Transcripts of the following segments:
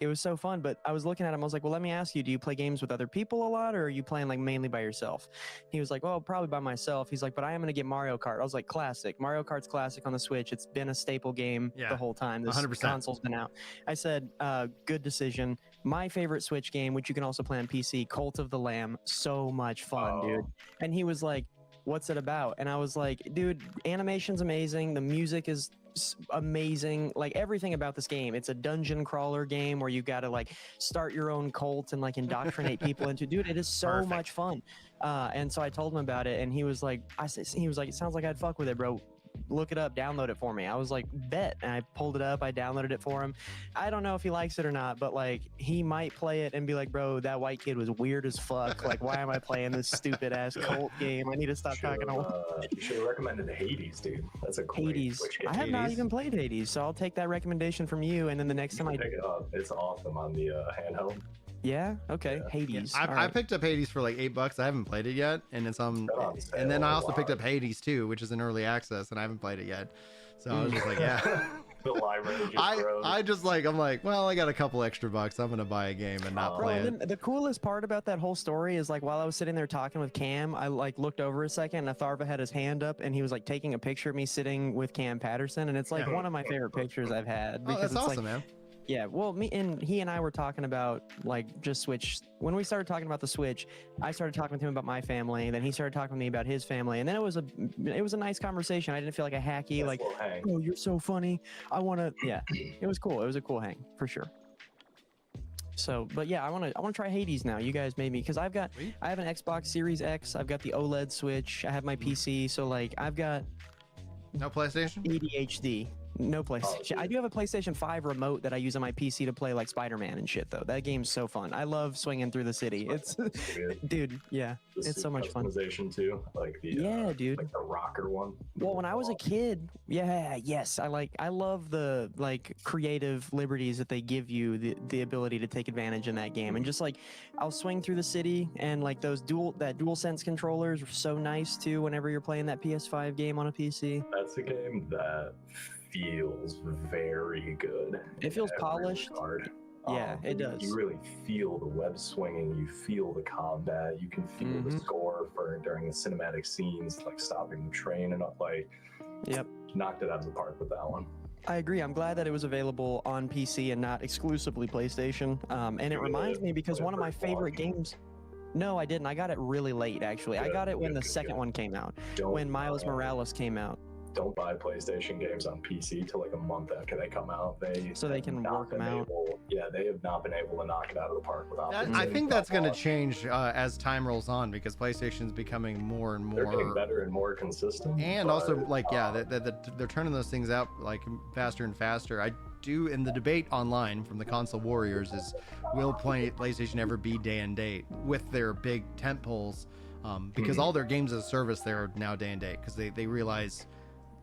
it was so fun. But I was looking at him, I was like, well, let me ask you, do you play games with other people a lot, or are you playing like mainly by yourself? He was like, well, probably by myself. He's like, but I am gonna get Mario Kart. I was like, classic. Mario Kart's classic on the Switch. It's been a staple game the whole time this 100%. console's been out. I said, good decision. My favorite Switch game, which you can also play on PC, Cult of the Lamb. So much fun, dude. And he was like, what's it about? And I was like, dude, animation's amazing. The music is amazing. Like everything about this game. It's a dungeon crawler game where you got to like start your own cult and like indoctrinate people into. Dude, it is so much fun. And so I told him about it, and he was like, it sounds like I'd fuck with it, bro. Look it up, download it for me. I was like, bet. And I pulled it up, I downloaded it for him. I don't know if he likes it or not, but like he might play it and be like, bro, that white kid was weird as fuck. Like, why am I playing this stupid ass cult game? I need to stop talking to him. You should have recommended Hades, dude. That's a great Hades. Switch game. I have not even played Hades, so I'll take that recommendation from you, and then the next time I pick it up, it's awesome on the handheld. Yeah. Okay. Yeah. Hades. I picked up Hades for like $8. I haven't played it yet, and it's on. And then I also picked up Hades 2, which is in early access, and I haven't played it yet. So I was just like, yeah. The library just I just like, I'm like, well, I got a couple extra bucks. I'm gonna buy a game and not play it. The coolest part about that whole story is like while I was sitting there talking with Cam, I like looked over a second, and Atharva had his hand up, and he was like taking a picture of me sitting with Cam Patterson, and it's like one of my favorite pictures I've had. Oh, that's awesome, man. Yeah, well, he and I were talking about like just Switch. When we started talking about the Switch, I started talking with him about my family, and then he started talking with me about his family, and then it was a nice conversation. I didn't feel like a hacky, like, oh, you're so funny. I want to, yeah, it was cool. It was a cool hang for sure. So, but yeah, I want to try Hades now. You guys made me, because I have an Xbox Series X. I've got the OLED Switch. I have my PC, so like I've got no PlayStation, ADHD. No PlayStation. I do have a PlayStation 5 remote that I use on my PC to play like Spider-Man and shit, though. That game's so fun. I love swinging through the city. It's, dude, yeah, it's so much fun. Customization too, like the dude, like the rocker one. Well, when I was a kid, I love the like creative liberties that they give you, the ability to take advantage in that game, and just like I'll swing through the city, and like those DualSense controllers are so nice too. Whenever you're playing that PS5 game on a PC, that's a game that feels very good. It feels polished. Yeah, it does. You really feel the web swinging. You feel the combat. You can feel the score during the cinematic scenes, like stopping the train and like. Yep. Knocked it out of the park with that one. I agree. I'm glad that it was available on PC and not exclusively PlayStation. And it reminds me, because one of my favorite games. No, I didn't. I got it really late, actually. I got it when the second one came out, when Miles Morales came out. Don't buy PlayStation games on PC till like a month after they come out. So they can work them out. Yeah, they have not been able to knock it out of the park without. I think that's going to change as time rolls on, because PlayStation's becoming more and more. They're getting better and more consistent. And also, like, they're turning those things out like faster and faster. I do, in the debate online from the console warriors, is will PlayStation ever be day and date with their big tent poles? Because all their games as a service, they're now day and date, because they realize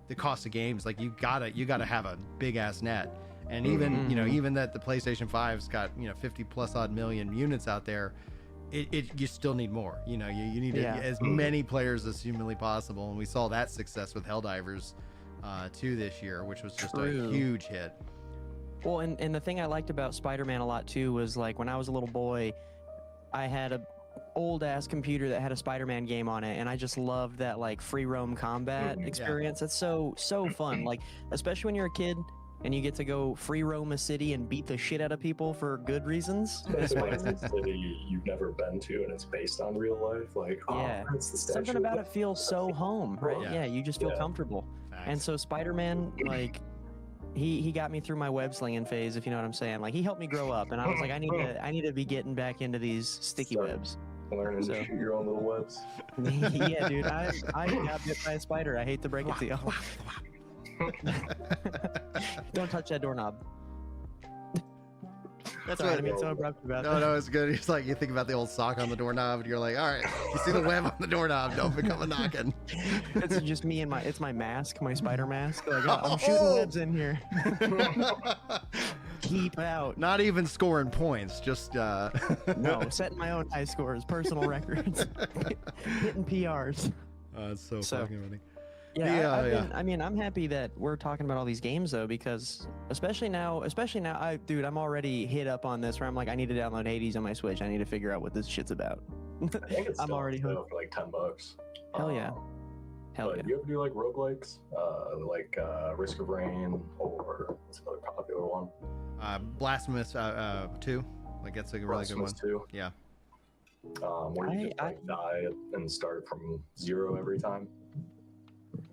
the cost of games. Like you gotta have a big ass net, and even even that the PlayStation 5's got 50 plus odd million units out there, you still need more. You need as many players as humanly possible, and we saw that success with Helldivers 2 this year, which was just a huge hit. Well, and the thing I liked about Spider-Man a lot too was like when I was a little boy, I had a old ass computer that had a Spider-Man game on it, and I just loved that like free roam combat experience. It's so fun, like especially when you're a kid and you get to go free roam a city and beat the shit out of people for good reasons. It's a city you've never been to, and it's based on real life. Like, it's the something about it feels so home, right? Yeah, you just feel comfortable. Facts. And so Spider-Man, like, he got me through my web slinging phase, if you know what I'm saying. Like, he helped me grow up, and I was like, I need to be getting back into these sticky webs. Learning to shoot your own little webs. Yeah, dude, I got bit by a spider. I hate to break it to you. Don't touch that doorknob. That's what I mean. So abrupt about No, it's good. It's like you think about the old sock on the doorknob, and you're like, all right, you see the web on the doorknob, don't become a knocking. It's just me and it's my mask, my spider mask. Like, I'm shooting webs in here. Keep out. Not even scoring points, just no, setting my own high scores, personal records, hitting PRs. It's so fucking funny. I mean, I'm happy that we're talking about all these games though, because especially now, dude, I'm already hit up on this where I'm like, I need to download Hades on my Switch. I need to figure out what this shit's about. I think it's I'm still on already sale hooked. for like $10. Hell yeah. Hell But yeah. you ever do like roguelikes, like Risk of Rain, or what's another popular one? Blasphemous 2. Like that's a really good one. Blasphemous 2. Yeah. Where you just like die and start from zero every time.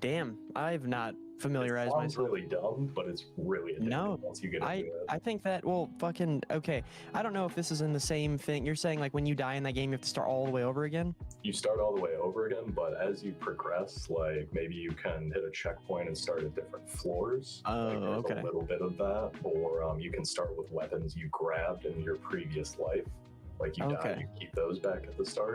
Damn, I've not familiarized It sounds myself. really dumb, but it's really addictive No, once you get into it. I think that, well, fucking, okay. I don't know if this is in the same thing. You're saying like when you die in that game, you have to start all the way over again? You start all the way over again, but as you progress, like maybe you can hit a checkpoint and start at different floors. Oh, Like, there's okay. a little bit of that, or you can start with weapons you grabbed in your previous life. Like you die, Okay. you keep those back at the start.